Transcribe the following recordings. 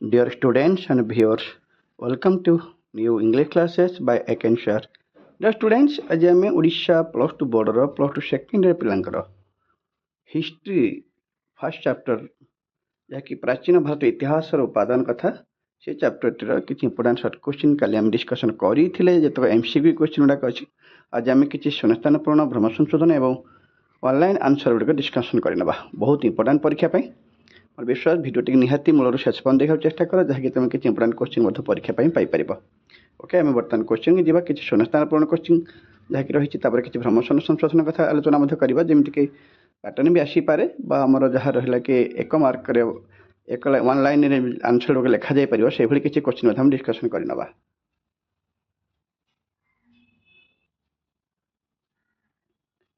Dear students and viewers, welcome to new English classes by Eken sir. The students ଆଜି ଆମେ Odisha plus two ବୋର୍ଡ଼ର plus two second year ପିଲାଙ୍କର history first chapter ଯାହାକି ପ୍ରାଚୀନ ଭାରତ ଇତିହାସର ଉପାଦାନ କଥା ସେ ଚାପ୍ଟରଟିର କିଛି ଇମ୍ପୋର୍ଟାଣ୍ଟ ସର୍ଟ କୋଶ୍ଚିନ୍ କାଲି ଆମେ ଡିସ୍କସନ୍ କରିଥିଲେ ଯେତେବେଳେ MCQ କୋଶ୍ଚିନ୍ ଗୁଡ଼ାକ ଅଛି ଆଜି ଆମେ କିଛି ଶୂନ୍ୟସ୍ଥାନ ପୂରଣ ଭ୍ରମ ସଂଶୋଧନ ଏବଂ ଅନଲାଇନ୍ ଆନ୍ସର ଗୁଡ଼ିକ ଡିସ୍କସନ୍ କରିନେବା ବହୁତ ଇମ୍ପୋର୍ଟାଣ୍ଟ ପରୀକ୍ଷା ପାଇଁ ମୋର ବିଶ୍ୱାସ ଭିଡ଼ିଓଟିକୁ ନିହାତି ମୂଳରୁ ଶେଷ ପର୍ଯ୍ୟନ୍ତ ଦେଖିବାକୁ ଚେଷ୍ଟା କର ଯାହାକି ତୁମେ କିଛି ଇମ୍ପୋର୍ଟାଣ୍ଟ କୋଶ୍ଚିନ୍ ମଧ୍ୟ ପରୀକ୍ଷା ପାଇଁ ପାଇପାରିବ ଓକେ ଆମେ ବର୍ତ୍ତମାନ କୋଶ୍ଚିନ୍କି ଯିବା କିଛି ଶୂନ୍ୟସ୍ଥାନ ପୂରଣ କୋଶ୍ଚିନ୍ ଯାହାକି ରହିଛି ତାପରେ କିଛି ଭ୍ରମ ସଂଶୋଧନ କଥା ଆଲୋଚନା ମଧ୍ୟ କରିବା ଯେମିତିକି ପାଟର୍ନ ବି ଆସିପାରେ ବା ଆମର ଯାହା ରହିଲା କି ଏକ ମାର୍କରେ ୱାନ୍ ଲାଇନ୍ରେ ଆନ୍ସର ଗୁଡ଼ିକ ଲେଖାଯାଇପାରିବ ସେଭଳି କିଛି କୋଶ୍ଚିନ୍ ମଧ୍ୟ ଆମେ ଡିସ୍କସନ୍ କରିନେବା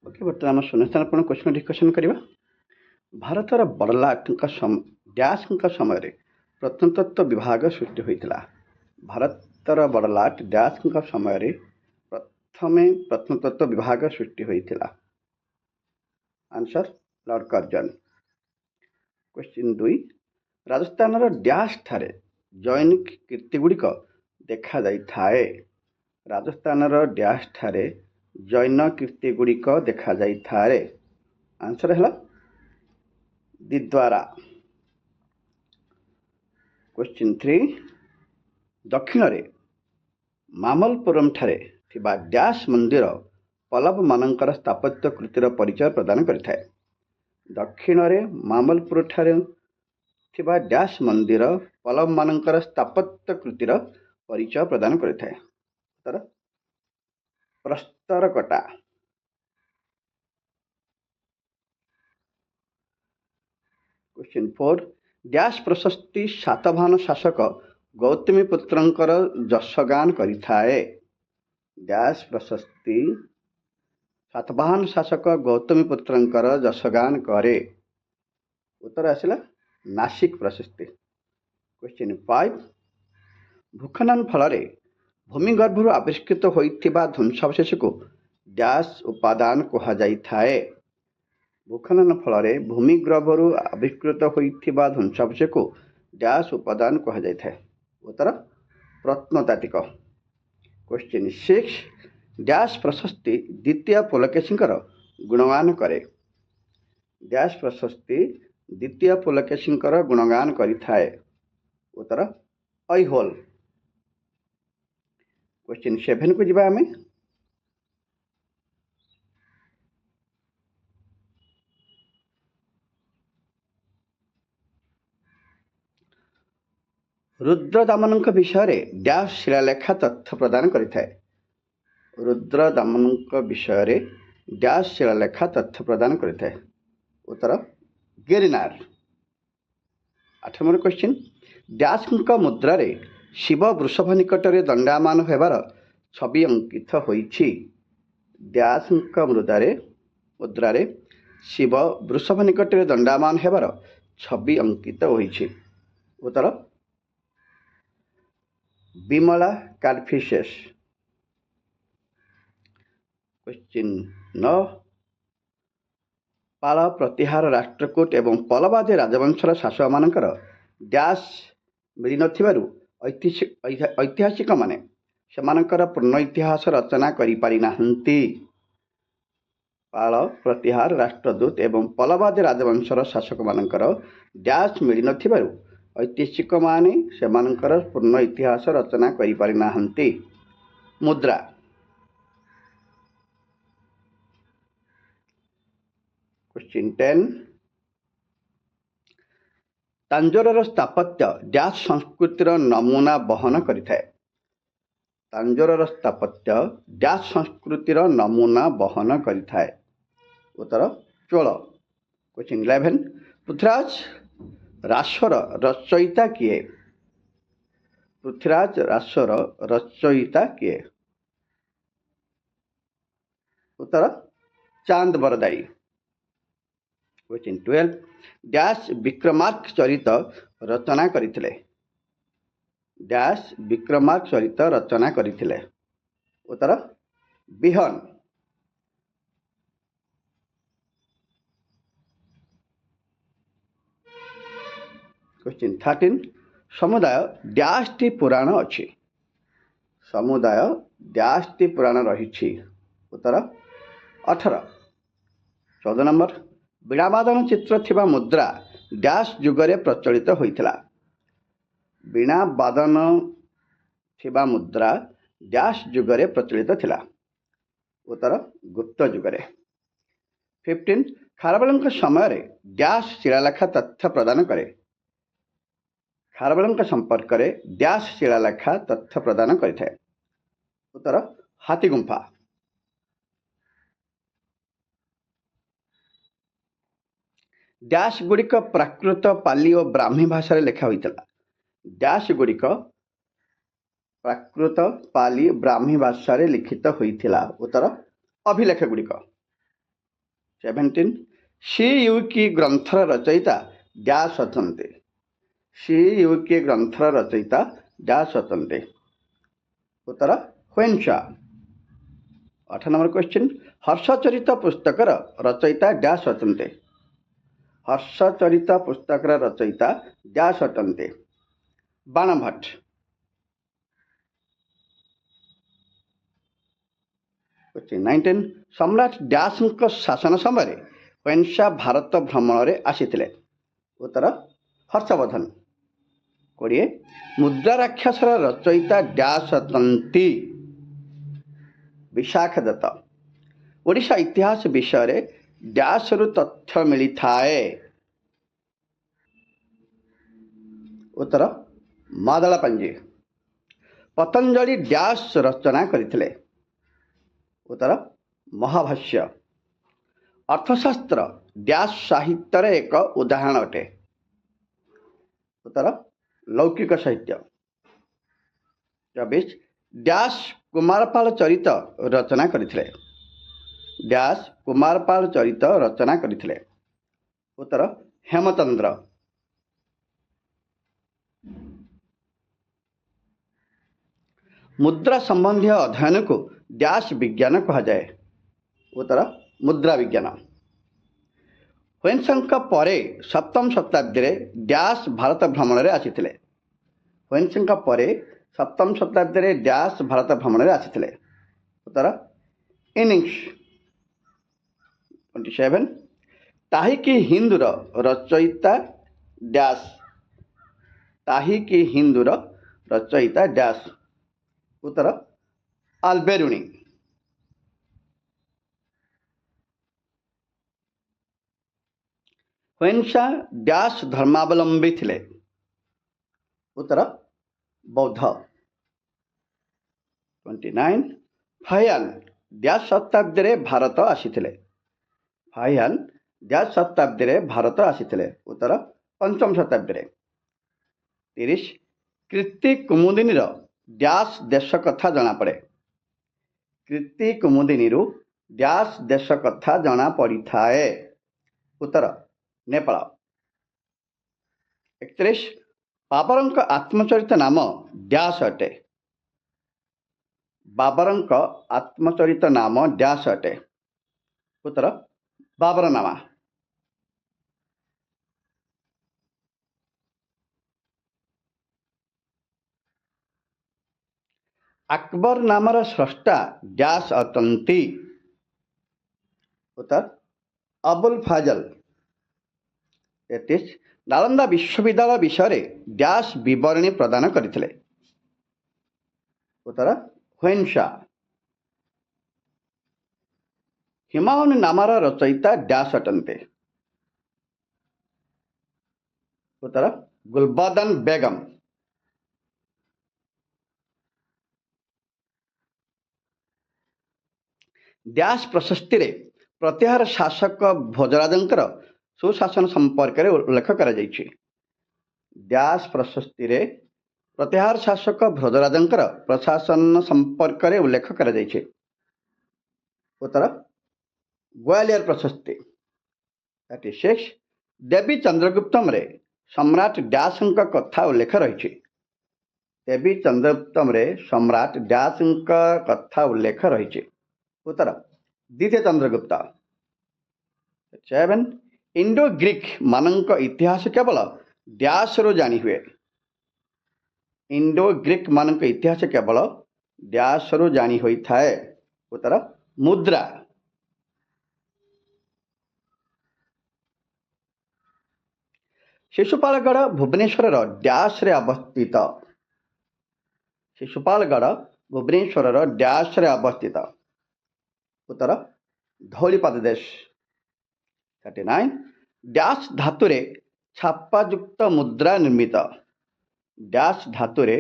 ଓକେ ବର୍ତ୍ତମାନ ଆମ ଶୂନ୍ୟସ୍ଥାନ ପୂରଣ କୋଶ୍ଚିନ୍ ଡିସ୍କସନ୍ କରିବା ଭାରତର ବଡ଼ଲାଟଙ୍କ ଡ୍ୟାସ୍ଙ୍କ ସମୟରେ ପ୍ରତ୍ନତତ୍ତ୍ୱ ବିଭାଗ ସୃଷ୍ଟି ହୋଇଥିଲା ଭାରତର ବଡ଼ଲାଟ ଡ୍ୟାସ୍ଙ୍କ ସମୟରେ ପ୍ରଥମେ ପ୍ରତ୍ନତତ୍ତ୍ୱ ବିଭାଗ ସୃଷ୍ଟି ହୋଇଥିଲା ଆନ୍ସର ଲର୍ଡ କର୍ଜନ କ୍ୱେଶ୍ଚିନ୍ 2 ରାଜସ୍ଥାନର ଡ୍ୟାସ୍ ଠାରେ ଜୈନିକ କୀର୍ତ୍ତିଗୁଡ଼ିକ ଦେଖାଯାଇଥାଏ ରାଜସ୍ଥାନର ଡ୍ୟାସ୍ ଠାରେ ଜୈନ କୀର୍ତ୍ତିଗୁଡ଼ିକ ଦେଖାଯାଇଥାଏ ଆନ୍ସର ହେଲା ଦିଦ୍ୱାରା କ୍ୱେଶ୍ଚିନ୍ 3 ଦକ୍ଷିଣରେ ମାମଲପୁରମ୍ ଠାରେ ଥିବା ଡ୍ୟାସ୍ ମନ୍ଦିର ପଲ୍ଲବମାନଙ୍କର ସ୍ଥାପତ୍ୟ କୃତିର ପରିଚୟ ପ୍ରଦାନ କରିଥାଏ ଦକ୍ଷିଣରେ ମାମଲପୁର ଠାରେ ଥିବା ଡ୍ୟାସ୍ ମନ୍ଦିର ପଲ୍ଲବମାନଙ୍କର ସ୍ଥାପତ୍ୟ କୃତିର ପରିଚୟ ପ୍ରଦାନ କରିଥାଏ ଉତ୍ତର ପ୍ରସ୍ତରକଟା କ୍ୱେଶ୍ଚିନ୍ 4 ଡ୍ୟାସ୍ ପ୍ରଶସ୍ତି ସାତବାହନ ଶାସକ ଗୌତମୀପୁତ୍ରଙ୍କର ଯଶଗାନ କରିଥାଏ ଡ୍ୟାସ୍ ପ୍ରଶସ୍ତି ସାତବାହନ ଶାସକ ଗୌତମୀପୁତ୍ରଙ୍କର ଯଶଗାନ କରେ ଉତ୍ତର ଆସିଲା ନାସିକ ପ୍ରଶସ୍ତି କ୍ୱେଶ୍ଚିନ୍ 5 ଭୂଖନନ ଫଳରେ ଭୂମିଗର୍ଭରୁ ଆବିଷ୍କୃତ ହୋଇଥିବା ଧ୍ୱଂସାବଶେଷକୁ ଡ୍ୟାସ୍ ଉପାଦାନ କୁହାଯାଇଥାଏ ଭୂଖନନ ଫଳରେ ଭୂମିଗର୍ଭରୁ ଆବିଷ୍କୃତ ହୋଇଥିବା ଧ୍ୱଂସାବଶେଷକୁ ଡ୍ୟାସ୍ ଉପାଦାନ କୁହାଯାଇଥାଏ ଉତ୍ତର ପ୍ରତ୍ନତାତ୍ତ୍ୱିକ କ୍ୱେଶ୍ଚିନ୍ 6 ଡ୍ୟାସ୍ ପ୍ରଶସ୍ତି ଦ୍ୱିତୀୟ ପୁଲକେଶୀଙ୍କର ଗୁଣଗାନ କରେ ଡ୍ୟାସ୍ ପ୍ରଶସ୍ତି ଦ୍ୱିତୀୟ ପୁଲକେଶୀଙ୍କର ଗୁଣଗାନ କରିଥାଏ ଉତ୍ତର ଐହୋଲ କ୍ୱେଶ୍ଚିନ୍ 7କୁ ଯିବା ଆମେ ରୁଦ୍ରଦାମନଙ୍କ ବିଷୟରେ ଡ୍ୟାସ୍ ଶିଳାଲେଖ ତଥ୍ୟ ପ୍ରଦାନ କରିଥାଏ ରୁଦ୍ରଦାମନଙ୍କ ବିଷୟରେ ଡ୍ୟାସ୍ ଶିଳାଲେଖ ତଥ୍ୟ ପ୍ରଦାନ କରିଥାଏ ଉତ୍ତର ଗିରିନାର 8 ନମ୍ବର କ୍ୱେଶ୍ଚିନ୍ ଡ୍ୟାସ୍ଙ୍କ ମୁଦ୍ରାରେ ଶିବ ବୃଷଭ ନିକଟରେ ଦଣ୍ଡାୟମାନ ହେବାର ଛବି ଅଙ୍କିତ ହୋଇଛି ଡ୍ୟାସ୍ଙ୍କ ମୁଦ୍ରାରେ ଶିବ ବୃଷଭ ନିକଟରେ ଦଣ୍ଡାୟମାନ ହେବାର ଛବି ଅଙ୍କିତ ହୋଇଛି ଉତ୍ତର ବିମଳା କାର୍ଫିସେସ୍ କ୍ୱେଶ୍ଚିନ୍ 9 ପାଳ ପ୍ରତିହାର ରାଷ୍ଟ୍ରକୂଟ ଏବଂ ପଲ୍ଲବାଦୀ ରାଜବଂଶର ଶାସକମାନଙ୍କର ଡ୍ୟାସ୍ ମିଳିନଥିବାରୁ ଐତିହାସିକମାନେ ସେମାନଙ୍କର ପୂର୍ଣ୍ଣ ଇତିହାସ ରଚନା କରିପାରିନାହାନ୍ତି ପାଳ ପ୍ରତିହାର ରାଷ୍ଟ୍ରଦୂତ ଏବଂ ପଲ୍ଲବାଦୀ ରାଜବଂଶର ଶାସକମାନଙ୍କର ଡ୍ୟାସ୍ ମିଳିନଥିବାରୁ ଐତିହାସିକମାନେ ସେମାନଙ୍କର ପୂର୍ଣ୍ଣ ଇତିହାସ ରଚନା କରିପାରିନାହାନ୍ତି ମୁଦ୍ରା କ୍ୱେଶ୍ଚିନ୍ 10 ତାଞ୍ଜୋରର ସ୍ଥାପତ୍ୟ ଡ୍ୟାସ୍ ସଂସ୍କୃତିର ନମୁନା ବହନ କରିଥାଏ ତାଞ୍ଜୋରର ସ୍ଥାପତ୍ୟ ଡ୍ୟାସ୍ ସଂସ୍କୃତିର ନମୁନା ବହନ କରିଥାଏ ଉତ୍ତର ଚୋଳ କ୍ୱେଶ୍ଚିନ୍ 11 ପୃଥ୍ୱୀରାଜ ରାସୋର ରଚୟିତା କିଏ ପୃଥ୍ୱୀରାଜ ରାସୋର ରଚୟିତା କିଏ ଉତ୍ତର ଚାନ୍ଦ ବରଦାଇ କ୍ୱେଶ୍ଚିନ୍ 12 ଡ୍ୟାସ୍ ବିକ୍ରମାର୍କ ଚରିତ ରଚନା କରିଥିଲେ ଡ୍ୟାସ୍ ବିକ୍ରମାର୍କ ଚରିତ ରଚନା କରିଥିଲେ ଉତ୍ତର ବିହନ क्वेश्चन 13 समुदाय डैशटी पुराण अच्छी समुदाय डैशटी पुराण रही उत्तर 18 14 नंबर वीणावादन चित्र थिबा मुद्रा डैश जुगरे प्रचलित होइथिला वीणावादन थिबा मुद्रा डैश जुगरे प्रचलित थिला उत्तर गुप्त जुगरे 15 खारवेलଙ୍କ ସମୟରେ डैश शिलालेख तथ्य प्रदान करे खारवेलଙ୍କ संपर्क में डैश शिलालेख तथ्य प्रदान करिଥାଏ उत्तर हाथीगुंफा डैश गुड़िक प्राकृत पाली और ब्राह्मी भाषा लिखा होता डैश गुड़िक प्राकृत पाली ब्राह्मी भाषा लिखित होता उत्तर अभिलेख गुड़िक 17 सी यू की ग्रंथर रचयिता डैश अटंते सी यू की ग्रंथर रचयिता डैश अटंते उत्तर ह्वेनसा 8 नंबर क्वेश्चन हर्षचरित पुस्तकर रचयिता डैश अटंते हर्षचरित पुस्तकर रचयिता डैश अटंते बाणभट्ट 19 सम्राट डैश शासन समय ह्वेनसा भारत भ्रमण में आसीथिले उत्तर हर्षवर्धन 20 मुद्रा राक्षसर रचयिता डैश अटंती विशाख दत्त ओडिशा इतिहास विषय रे डैश रु तथ्य मिली थाए उत्तर मादला पांजी पतंजलि डैश रचना करथिले उत्तर महाभाष्य अर्थशास्त्र डैश साहित्यर एक उदाहरण अटे उत्तर लौकिक साहित्य 24 डैश कुमारपाल चरित रचना करथिले डैश कुमारपाल चरित रचना करथिले उत्तर हेमचंद्र मुद्रा संबंधी अध्ययन को डैश विज्ञान कहा जाए उत्तर मुद्रा विज्ञान ह्वेनसा परे सप्तम शताब्दी में डैश भारत भ्रमण में आसीथिले ह्वेनसा परे सप्तम शताब्दी में डैश भारत भ्रमण में आसीथिले उत्तर इनिंग्स 27 ताहिकी हिंदूर रचयिता डैश ताहिकी हिंदूर रचयिता डैश उत्तर आल्बेरुनी 'ह्वेनसा डैश धर्मावलंबी थिले उत्तर बौद्ध 29 फाहियान डैश शताब्दी रे भारत आसीथिले फाहियान डैश शताब्दी रे भारत आसीथिले उत्तर पंचम शताब्दी रे 30 कृति कुमुदिनी डैश देश कथा जना पड़े कृति कुमुदिनी डैश देश कथा जना पड़ी थाए उत्तर नेपाल 31 बाबरଙ୍କ आत्मचरित नाम डैश अटे बाबरଙ୍କ आत्मचरित नाम डैश अटे उत्तर बाबरनामा 'अकबर नामर स्रष्टा डैश अटंती उत्तर अबुल फाजल 33 नालंदा विश्वविद्यालय विषय डैश विवरणी प्रदान करथिले उत्तर ह्वेनसा हिमायुन नामर रचयिता डैश अटंते उत्तर गुलबदन बेगम 'डैश प्रशस्ति रे प्रतिहार शासक भोजराजंकर सुशासन संपर्क में उल्लेख कर डैश प्रशस्ति रे प्रतिहार शासक भोजराजंकर प्रशासन संपर्क में उल्लेख कर उत्तर ग्वालियर प्रशस्ति 36 देवी चंद्रगुप्तम रे सम्राट डैश कथा उल्लेख रही देवी चंद्रगुप्तम रे सम्राट डैश कथा उल्लेख रही उत्तर द्वितीय चंद्रगुप्त 7 इंडो ग्रीक मानक इतिहास केवल डैश रो जानी हुए इंडो ग्रीक मान इतिहास केवल डैश रु जानी होई थाए। उत्तर मुद्रा। शिशुपालगढ़ भुवनेश्वर डैश रे अवस्थित। शिशुपालगढ़ भुवनेश्वर डैश रे अवस्थित। उत्तर धौलीपाद देश। 39 डैश धातुरे छापायुक्त मुद्रा निर्मित। डैश धातुरे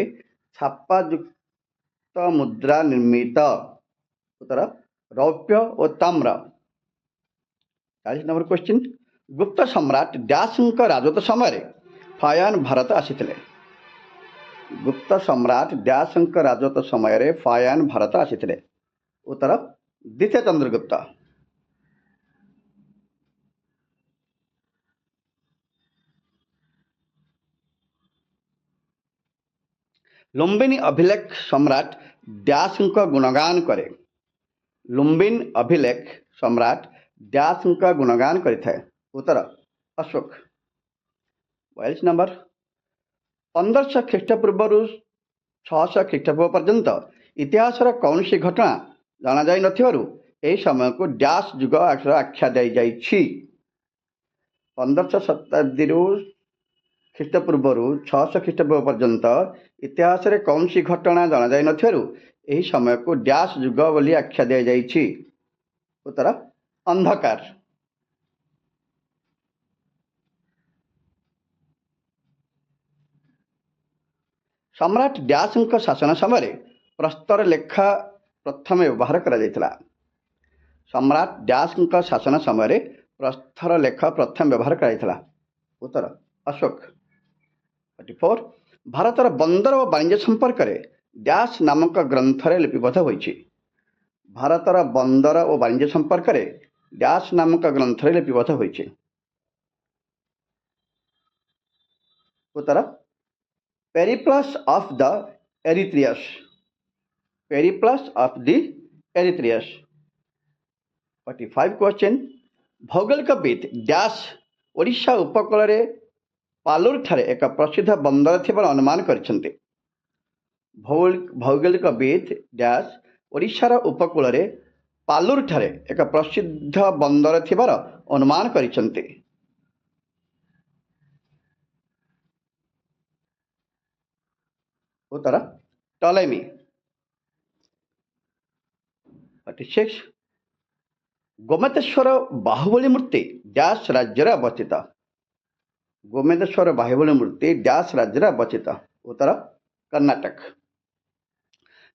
छापायुक्त मुद्रा निर्मित। उत्तर रौप्य और ताम्र। 40 नंबर क्वेश्चन गुप्त सम्राट डैश राजत्व समय फायान भारत आसीथिले। गुप्त सम्राट डैश राजत्व समय फायान भारत आसीथिले। उत्तर द्वितीय चंद्रगुप्त। लुम्बिनी अभिलेख सम्राट डैश गुणगान करे। लुम्बिन अभिलेख सम्राट डैश गुणगान करिଥାଏ। उत्तर अशोक। 42 नंबर 1500 ख्रीष्टपूर्व 600 ख्रीष्टपूर्व पर्यंत इतिहास कौन सी घटना जाना जाई नथिबारु एही समय को डैश युग आख्या दी जाइछि। 1500 शताब्दी ख्रीष्टपूर्व 600 ख्रीष्टपूर्व पर्यंत इतिहास कौन सी घटना जाना जाई नथिबारु एही समय को डैश युग बोली आख्या दी जाइछि। उत्तर अंधकार। सम्राट डैश शासन समय प्रस्तर लेखा प्रथम व्यवहार करा जायतिला। सम्राट डैश शासन समय प्रस्तर लेखा प्रथम व्यवहार करा जायतिला। उत्तर अशोक। 44 भारतर बंदर और वाणिज्य संपर्क में डैश नामक ग्रंथ लिपिबद्ध होइछि। भारतर बंदर और वाणिज्य संपर्क में डैश नामक ग्रंथ लिपिबद्ध होइछि। उत्तर Periplus of the Erythraeus. Periplus of the Erythraeus. 45 question भौगोलिकविद डैश ओडिशा उपकूल में पालुर ठारे एक प्रसिद्ध बंदर थिबार अनुमान करिसेंते। भौगोलिकविद डैश ओडिशार उपकूल में पालुर ठारे एक प्रसिद्ध बंदर थिबार अनुमान करिसेंते। उत्तर टॉलेमी। 46 गोमेतेश्वर बाहुबली मूर्ति डैश राज्य अवस्थित। गोमेतेश्वर बाहुबली मूर्ति डैश राज्य अवस्थित। उत्तर कर्नाटक।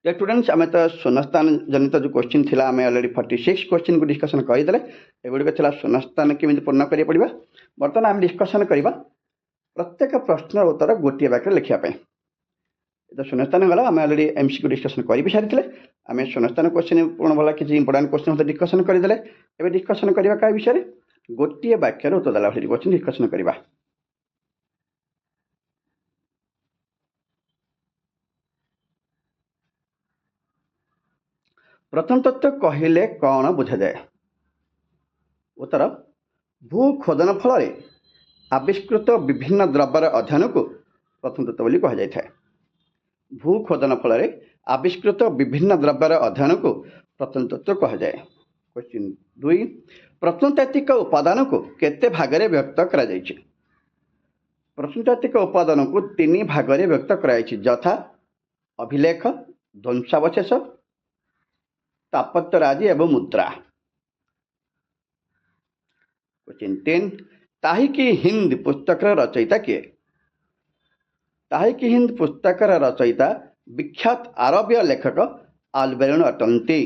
स्टूडेंट्स आम तो शून्यस्थान जनित जो क्वेश्चन थिला आम ऑलरेडी 46 क्वेश्चन को डिस्कसन करदे। एगुड़िक थिला शून्यस्थान केमी पूर्ण करिया पड़िबा। बर्तमान आम डिस्कसन करबा प्रत्येक प्रश्न उत्तर गोटे वाक्य लिखापी। तो शून्यस्थान गला आम ऑलरेडी एमसीक्यू डिस्कसन कर भी सारी। आम शून्यस्थान क्वेश्चन पूर्ण भला किसी इंपोर्टाट क्वेश्चन डिस्कसन करदे। एवं डिस्कसन करवा क्या विषय गोटे वाक्य उत्तर देला क्वेश्चन डिस्कसन करवा। प्रत्नतत्व कहले कौन बुझा जाए। उत्तर भू खोदन फल आविष्कृत विभिन्न द्रव्यर अध्ययन को प्रत्नतत्व बोली कह जाए। भू खोदन फल आविष्कृत विभिन्न द्रव्यर अध्ययन को प्रत्नतत्व कह जाए। क्वेश्चन 2 प्रत्नतात्विक उपादान को केते भागरे व्यक्त करा जायछि। प्रत्नतात्विक उपादान को 3 भागरे व्यक्त करा जायछि यथा अभिलेख ध्वंसावशेष स्थापत्यराजी एवं मुद्रा। क्वेश्चन 3 ताहिकी हिंद पुस्तक रचयिता किए। ताहिकी हिंद पुस्तक रचयिता विख्यात आरबीय लेखक आल्बेर्नो अटंती।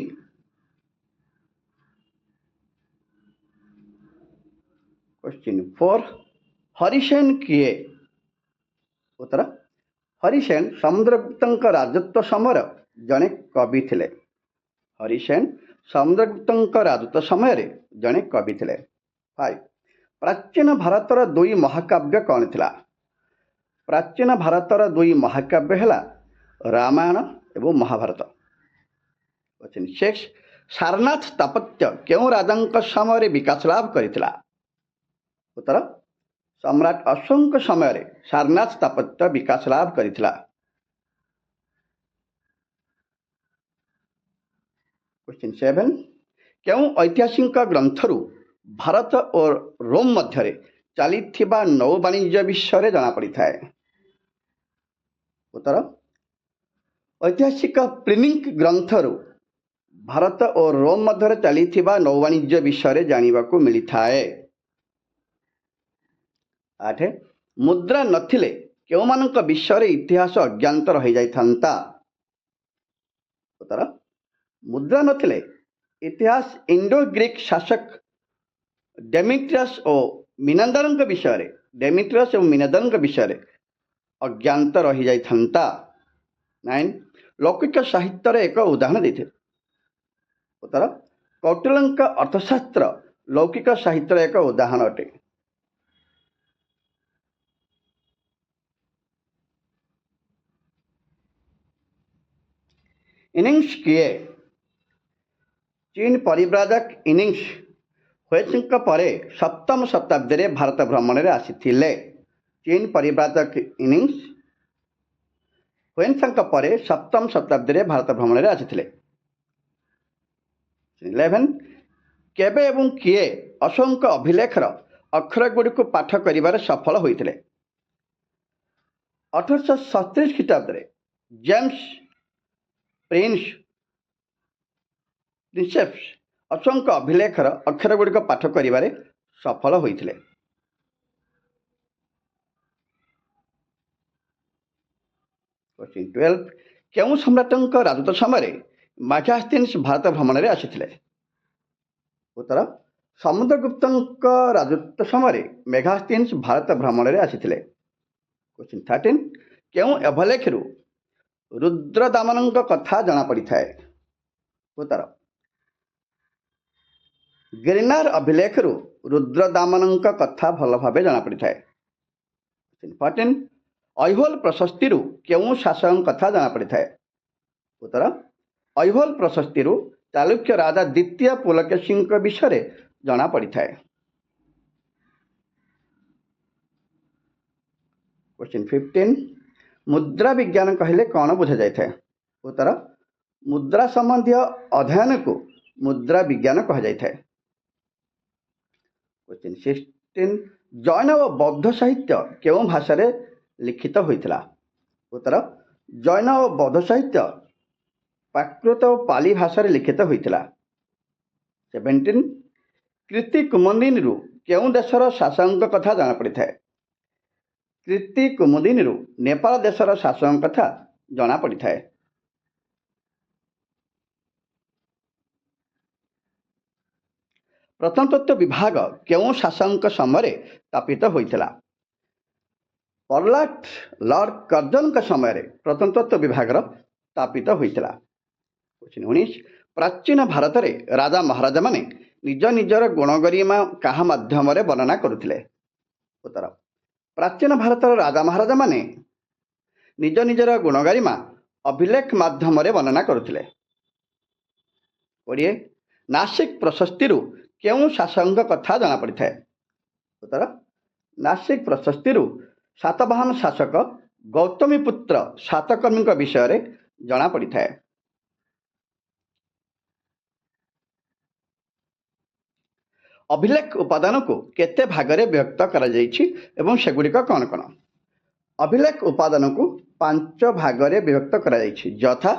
क्वेश्चन 4 हरिसेन किए। उत्तर हरिसेन समुद्रगुप्त राजत्व समय जड़े कवि थिले। हरिसेन समुद्रगुप्त राजत्व समय जड़े कवि थिले। 5 प्राचीन भारतर 2 महाकाव्य कौन थिला। प्राचीन भारतर 2 महाकाव्य है रामायण एवं महाभारत। क्वेश्चन 6 सारनाथ स्थापत्य क्यों राजा समय विकास लाभ करथिला। उत्तर सम्राट अशोक समय सारनाथ स्थापत्य विकास लाभ करथिला। क्वेश्चन 7 क्यों ऐतिहासिक ग्रंथरू भारत और रोम मध्य चली नौ वाणिज्य विषय जना पड़ी था। उत्तर ऐतिहासिक प्लिनिक ग्रंथरू भारत और रोम मध्य चली नौ वाणिज्य विषय जानवा को मिलता है। 8 मुद्रा नथिले क्यों मानक विषय इतिहास अज्ञात रही जाता। उत्तर मुद्रा नथिले इतिहास इंडो ग्रीक शासक डेमिट्रियस और मिनांदर विषय अज्ञात रही जाता। 9 लौकिक साहित्यर एक उदाहरण देते। उत्तर कौटिल्य अर्थशास्त्र लौकिक साहित्यर एक उदाहरण अटे। इनिंग्स किए चीन परिव्राजक इनिंग्स हुएसिंग परे सप्तम शताब्दी में भारत भ्रमण में आसीथिले। चीन परिव्राजक इनिंग्स हुएसिंग परे सप्तम शताब्दी में भारत भ्रमण में आसीथिले। 11 केबे एवं किए अशोक अभिलेखर अक्षर गुड़ी को पाठ करिबार सफल होइथिले। 1837 ख्रीटाब्द जेम्स प्रिंसेप्स अशोक अभिलेखर अक्षर गुड़ी को पाठ करिबार सफल होइथिले। क्वेश्चन 12 क्यों सम्राटों राजत्व समय मेगास्थनीज भारत भ्रमण में आसीथिले। उत्तर समुद्रगुप्त राजत्व समय मेगास्थनीज भारत भ्रमण में आसीथिले। क्वेश्चन 13 क्यों अभिलेखरू रुद्रदामन कथा जना पड़ी था। उत्तर गिरनार अभिलेखरू रुद्रदामन कथा भल भाव जना पड़ी था। 14 ऐहोल प्रशस्ति क्यों शासक कथा जना पड़ी था। उत्तर ऐहोल प्रशस्ति चालुक्य राजा द्वितीय पुलकेशी विषय जना पड़ी था। क्वेश्चन 15 मुद्रा विज्ञान कहले कौन बुझा जाए। उत्तर मुद्रा संबंधी अध्ययन को मुद्रा विज्ञान कहा जाए। क्वेश्चन 16 जैन और बौद्ध साहित्य क्यों भाषा रे लिखित होइथिला। उत्तर जैन और बौद्ध साहित्य प्राकृत और पाली भाषा रे लिखित होइथिला। 17 कृति कुमुदिनी क्यों देशर शासक कथा जना पड़ी था। कृति कुमुदिनी नेपाल देशर शासक कथा जना पड़ी था। प्रत्नतत्व विभाग क्यों शासक समय स्थापित होइथिला। पर्लाट लॉर्ड कर्जन समय प्रत्नतत्व विभाग स्थापित होइथिला। क्वेश्चन 19 प्राचीन भारत में राजा महाराजा माने निज निजर गुणगरिमा क्या माध्यम वर्णना करुथिले। उत्तर प्राचीन भारत राजा महाराजा माने निज निजर गुणगरिमा अभिलेख माध्यम वर्णना करुथिले। 20 नासिक प्रशस्ति क्यों शासक कथा जना पड़ी था। उत्तर नासिक प्रशस्ति सातवाहन शासक गौतमीपुत्र सातकर्मी विषय जना पड़ी था। अभिलेख उपादान को केते भागरे विभक्त करा जायछि एवं सेगुड़िक कौन कौन। अभिलेख उपादान को 5 भागरे विभक्त करा जायछि यथा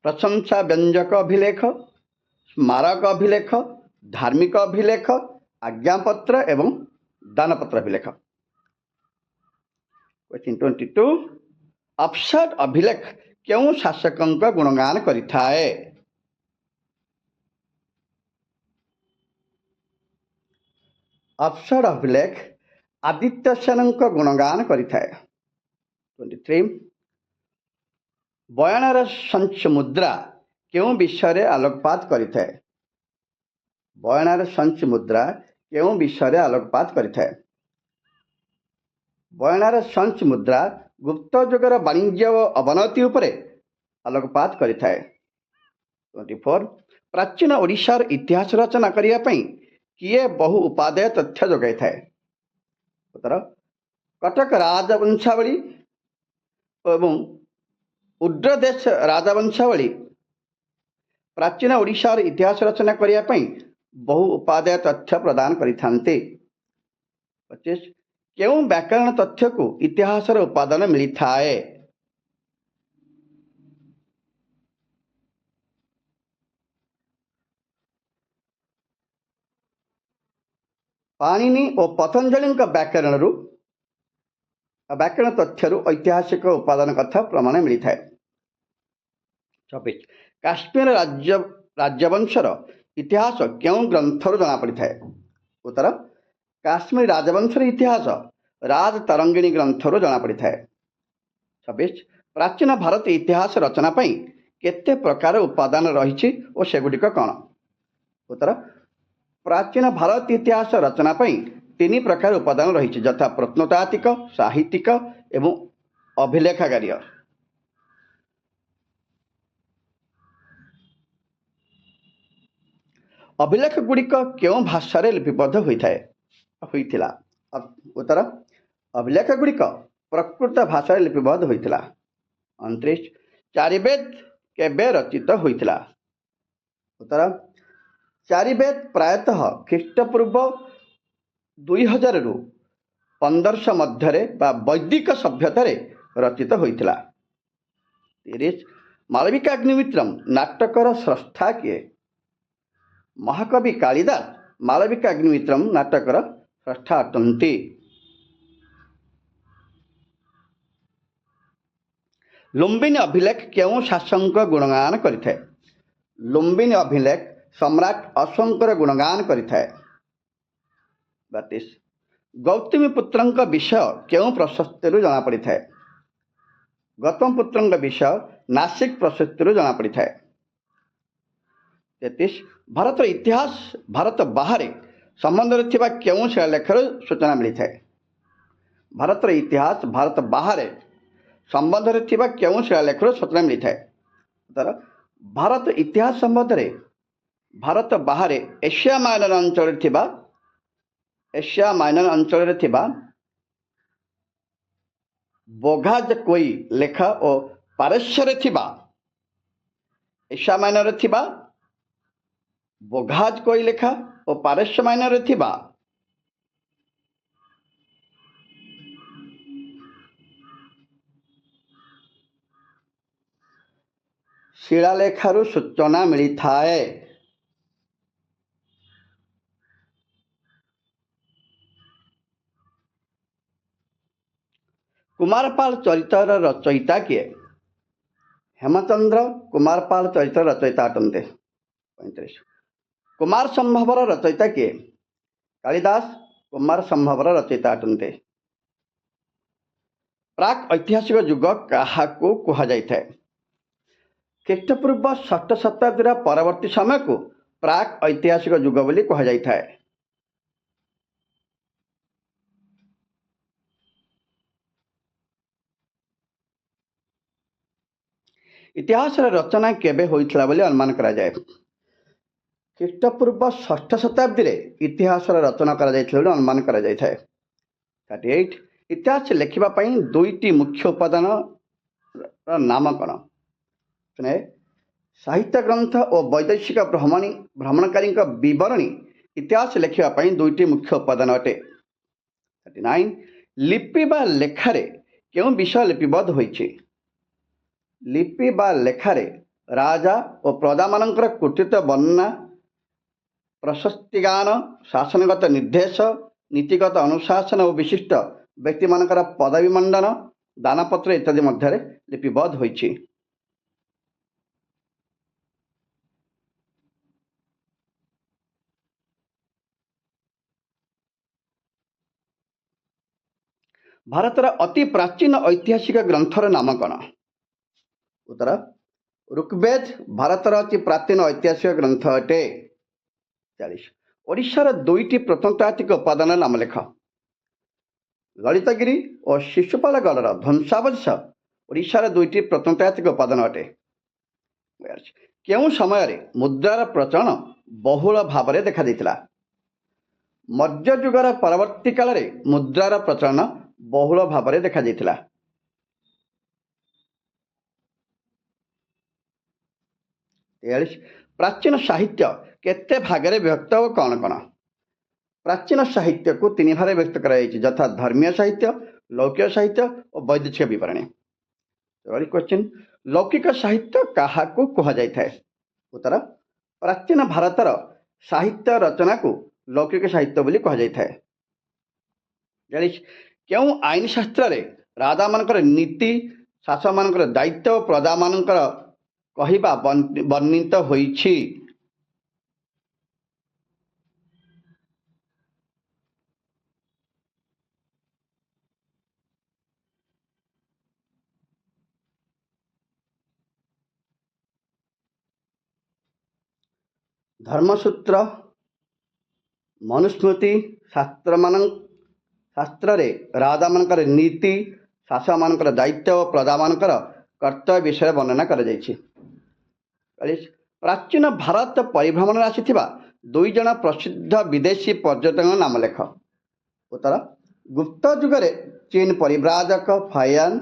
प्रशंसा व्यंजक अभिलेख स्मारक अभिलेख धार्मिक अभिलेख आज्ञापत्र एवं दानपत्र अभिलेख। क्वेश्चन 22 अफसर अभिलेख क्यों शासक गुणगान करिथाए। अफसर अभिलेख आदित्य सेन गुणगान करिथाए। 23 बयानार संच मुद्रा क्यों विषय आलोकपात करिथाए। बयानार संच मुद्रा क्यों विषय आलोकपात करिथाए। बयानार संच मुद्रा गुप्त जुगर वाणिज्य और अवनति उपरे आलोकपात करिथाए। 24 प्राचीन ओडिशार इतिहास रचना करिया पई किए बहु उपादेय तथ्य जोगाई थाए। उत्तर कटक राजवंशावली एवं उड्रदेश राजवंशावली प्राचीन ओडिशार इतिहास रचना करिया पई बहु उपादेय तथ्य प्रदान करिथान्ते। 25 केउं व्याकरण तथ्य को इतिहासर उपादान मिली थाए। पाणिनि और पतंजलि व्याकरण तथ्य ऐतिहासिक उपादान कथा प्रमाण मिली थाए। 26 काश्मीर राजवंशर इतिहास क्यों ग्रंथर जना पड़ी थाए। उत्तर काश्मीर राजवंशर इतिहास राजतरंगिणी ग्रंथर जना पड़ी थाए। 26 प्राचीन भारत इतिहास रचना पई केते प्रकार उपादान रही और सेगुड़िक कौन। उत्तर प्राचीन भारत इतिहास रचना पई 3 प्रकार उपादान रही यथा प्रत्नतात्विक, साहित्यिक एवं अभिलेखागार्य। अभिलेख गुड़िक क्यों भाषा लिपिबद्ध होइथिला। उत्तर अभिलेख गुड़िक प्रकृत भाषा लिपिबद्ध होइथिला। 29 चारिवेद केबे रचित होइथिला। उत्तर चारिवेद प्रायतः ख्रीष्टपूर्व 2000 रु 1500 मध्य वैदिक सभ्यतार रचित होइथिला। 30 मालविकाग्निमित्रम नाटकर स्रष्टा किए। महाकवि कालिदास मालविकाग्निमित्रम नाटकर स्रष्टा अटंती। लुम्बिनी अभिलेख क्यों शासक गुणगान करिथाए। लुम्बिनी अभिलेख सम्राट अशोकर गुणगान करिथाए। 32 गौतमी पुत्र विषय क्यों प्रशस्ति जना पड़ी थाए। गौतम पुत्र विषय नासिक प्रशस्ति जना पड़ी थाए। 33 भारत इतिहास भारत बाहर संबंध क्यों शिलालेखर सूचना मिली थाए। भारत इतिहास भारत बाहर संबंध क्यों शिलालेखर सूचना मिली थाए। उत्तर भारत इतिहास संबंध में भारत बाहर एशिया माइनर अंचल बोघाज कोई लेखा और पारस्यर एशिया माइनर बोघाज कोई लेखा और पारस्य माइनर शिलालेखार सूचना मिली थाए। कुमारपाल चरित्र रचयिता किए। हेमचंद्र कुमारपाल चरित्र रचयिता अटंते। 35 कुमार संभवर रचयिता किए। कालिदास कुमार संभवर रचयिता अटंते। प्राक ऐतिहासिक युग काहाकू कुहा जाइथाए। ख्रीष्टपूर्व 6ठ शताब्दीर परवर्ती समय को प्राक ऐतिहासिक युग बोली कुहा जाइथाए। इतिहास रचना केबे होइथिला बोली अनुमान करा जाए। ख्रीष्टपूर्व 6ठ शताब्दी रे इतिहास रचना करा जाइथिला बोली अनुमान करा जाइथाए। 38 इतिहास लेखिबा पई दुईटी मुख्य उपादान नाम कौन। साहित्य ग्रंथ और वैदेशिक भ्रमणकारी बरणी इतिहास लेखिबा पई दुईटी मुख्य उपादान अटे। 39 लिपि बा लेखारे क्यों विषय लिपिबद्ध होइछि। लिपि बा लेखारे राजा और प्रजा मानकर कृतित्व वर्णना, प्रशस्तिगान, शासनगत निर्देश, नीतिगत अनुशासन और विशिष्ट व्यक्ति मानकर पदवी मंडन, दानपत्र इत्यादि मध्य लिपिबद्ध होइछि। भारतर अति प्राचीन ऐतिहासिक ग्रंथर नाम कौन। उत्तर ऋग्वेद भारतर अति प्राचीन ऐतिहासिक ग्रंथ अटे। 40 ओडिशार दुईटी प्रत्नतात्विक उपादान नाम लेख। ललितगिरी और शिशुपालगढ़ ध्वंसावशेष ओडिशार दुईटी प्रत्नतात्विक उपादान अटे। केउं समय मुद्रार प्रचलन बहुल भाव में देखा देइतिला। मध्य युगर परवर्ती काल में मुद्रार प्रचलन बहुल भाव में देखा देइतिला। प्राचीन साहित्य केते भागरे विभक्त और कौन कौन? प्राचीन साहित्य को तीन भाग व्यक्त कराଯାଇଛି यथा धर्मीय साहित्य, लौकिक साहित्य और वैदेशिक विवरणी। क्वेश्चन, लौकिक साहित्य काहाकू कहा जाइଥାଏ? उत्तर, प्राचीन भारतर साहित्य रचना को लौकिक साहित्य बोली कहा जाइଥାଏ। क्यों आईन शास्त्र रे राजा मानकर नीति, शासक मानकर दायित्व और प्रजा मानकर कहिबा वर्णित होइछि? धर्मसूत्र, मनुस्मृति, शास्त्र रे राजा मानकर नीति, शासक मानकर दायित्व और प्रजा मानकर कर्तव्य विषय वर्णना कर जाइछि। प्राचीन भारत परिभ्रमण आसिथिबा दुई जन प्रसिद्ध विदेशी पर्यटक नाम लेख। उत्तर, गुप्त जुगरे चीन परिव्राजक फायान,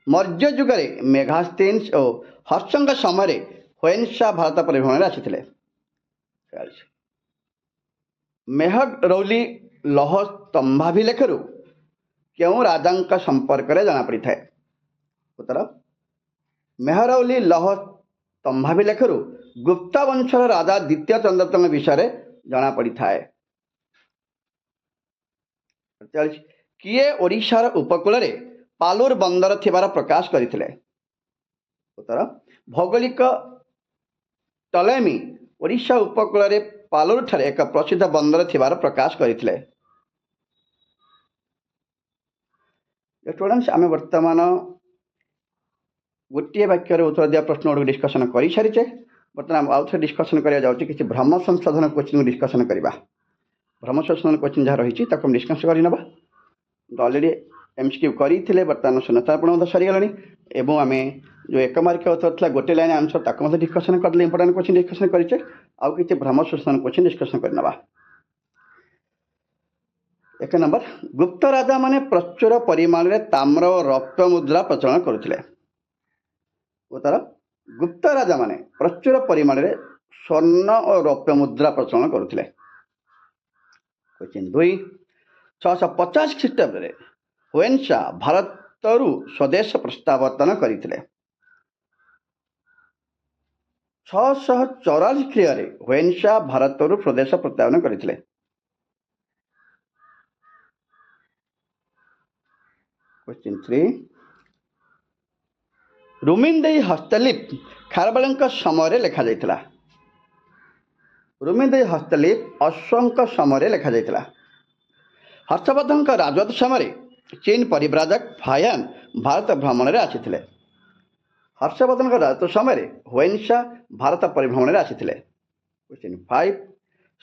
मौर्य जुगरे मेघास्तीन्स और हर्षंग समय हुएन्सा भारत परिभ्रमण आसिथिले। मेहरौली लौह स्तंभाभिलेखरू क्यों राजा संपर्क में जना पड़ी थाए? उत्तर, मेहरौली लौह स्तंभाभिलेखरू गुप्ता वंशर राजा द्वितीय चंद्रगुप्त विषय जना पड़ी थाए। किए ओडिशार उपकूल रे पालुर बंदर थिबार प्रकाश करथिले? उत्तर, भौगोलिक टलेमी ओडिशा उपकूल रे पालुर ठारे एक प्रसिद्ध बंदर थिबार प्रकाश करथिले। स्टूडेंट्स, आम वर्तमान गोटे वाक्य उत्तर दिया प्रश्न गुड डिस्कसन कर सारीचे। बर्तमान आउ थे डिस्कसन करा जाउछि किछि भ्रम संशोधन क्वेश्चन डिस्कसन करबा। भ्रम संशोधन क्वेश्चन जहाँ रही डिस्कस करनबा। ऑलरेडी एमसीक्यू करी बर्तमान शून्यता सरीगलानी एवं आम जो एक मार्क उत्तर था गोटे लाइन आंसर ताको डिस्कसन कर इंपोर्टेंट क्वेश्चन डिस्कसन करें। आउ कि भ्रम संशोधन क्वेश्चन डिस्कसन करनबा। एक नंबर, गुप्त राजा माने प्रचुर परिमाण में ताम्र और रौप्य मुद्रा प्रचलन करुथिले? उत्तर, गुप्त राजा माने प्रचुर परिमाण में स्वर्ण और रौप्य मुद्रा प्रचलन करुथिले। क्वेश्चन 2, 650 ख्रीष्टाब्द हुएन्सा भारतरू स्वदेश प्रत्यावर्तन करथिले? 644 ख्रीष्टाब्द हुएन्सा भारतरू स्वदेश प्रत्यावर्तन करथिले। क्वेश्चन 3, रुमिंदेई हस्तलिप खारवेलଙ୍କ समय लेखा जाइथिला? रुमिंदेई हस्तलिप अश्वଙ୍କ समय लेखा जाइथिला। हर्षवर्धन राजवत समय चीन परिव्राजक फायान भारत भ्रमण में आसिथिले। हर्षवर्धन राजवत समय हुएन्सा भारत परिभ्रमण में आसिथिले। क्वेश्चन 5,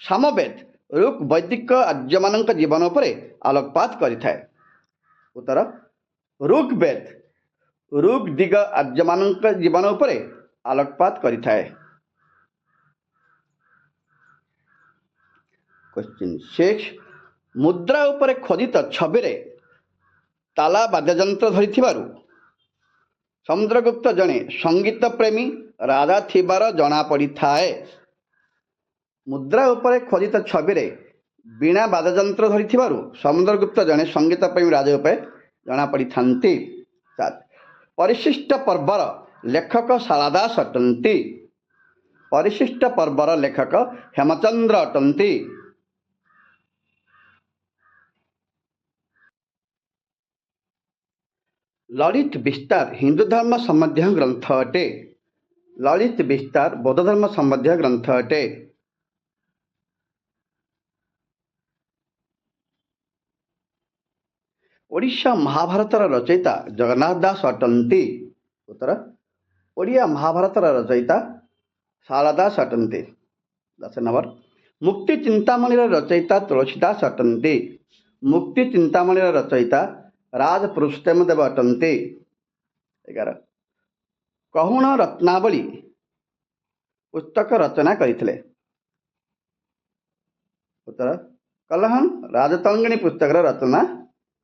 सामवेद ऋक वैदिक आर्यमानक जीवन पर आलोकपात करिथाए? उत्तर, ऋग्वेद ऋग दिग आर्यमानक जीवन पर आलोकपात करिथाए। क्वेश्चन 6, मुद्रा उपर खोदित छवि रे ताला वाद्ययंत्र धरिथिबारु समुद्रगुप्त जने संगीत प्रेमी राजा थिबार जना पड़ी थाए। मुद्रा उपर खोदित छवि रे बीणा वाद्ययंत्र धरिथिबारु समुद्रगुप्त जने संगीत प्रेमी राजा उपर जना पड़ी थांती। 7, परिशिष्ट पर्वर लेखक शालादास अटंती? परिशिष्ट पर्वर लेखक हेमचंद्र अटंती। ललित विस्तार हिंदू धर्म संबंधी ग्रंथ अटे? ललित विस्तार बौद्ध धर्म संबंधी ग्रंथ अटे। ओडिशा महाभारत रचयिता जगन्नाथ दास अटंती? उत्तर, ओडिया महाभारत रचयिता शालादास अटंती। 10 नंबर, मुक्ति चिंतामणि रचयिता तुलसीदास अटंती? मुक्ति चिंतामणि रचयिता राज पुरुषोत्तम देव अटंती। 11, कहुण रत्नावली पुस्तक रचना करथिले? उत्तर, कलहन राजतरंगिणी पुस्तक रचना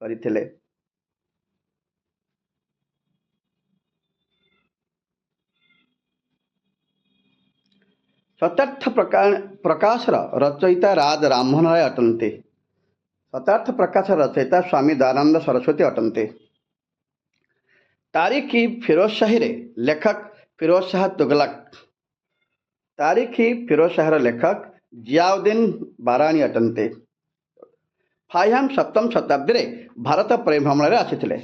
करथिले। शतार्थ प्रकाशर रचयिता राज राममोहन राय अटन्ते। शतार्थ प्रकाश रचयिता स्वामी दयानंद सरस्वती अटन्ते। तारीखी फिरोज शाही रे लेखक फिरोज शाह तुगलक। तारीखी फिरोज शाह लेखक जियाउद्दीन बारानी अटन्ते। फाहियान सप्तम शताब्दी रे भारत परिभ्रमण आसीथिले।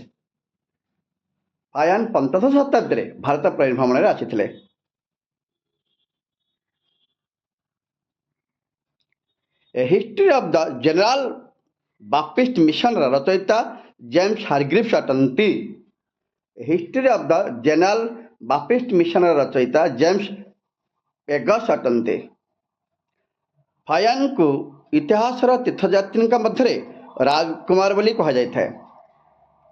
फाहियान पंचदश शताब्दी रे भारत परिभ्रमण आसीथिले। A history of the general Baptist mission रचयिता जेम्स हारग्रीव्स अटंती। History of the general Baptist mission रचयिता जेम्स पेगस अटंती। फाहियान को इतिहास तीर्थयात्री मध्य राजकुमार बोली कह जाए।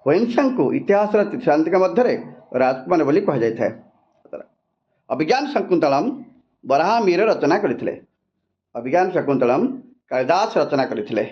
हुएनसांग को इतिहास तीर्थयात्री मध्य राजकुमार बोली कह जाए। अभिज्ञान शकुंतलम बराहमिहिर रचना करथिले। अभिज्ञान शकुंतलम कालिदास रचना करथिले।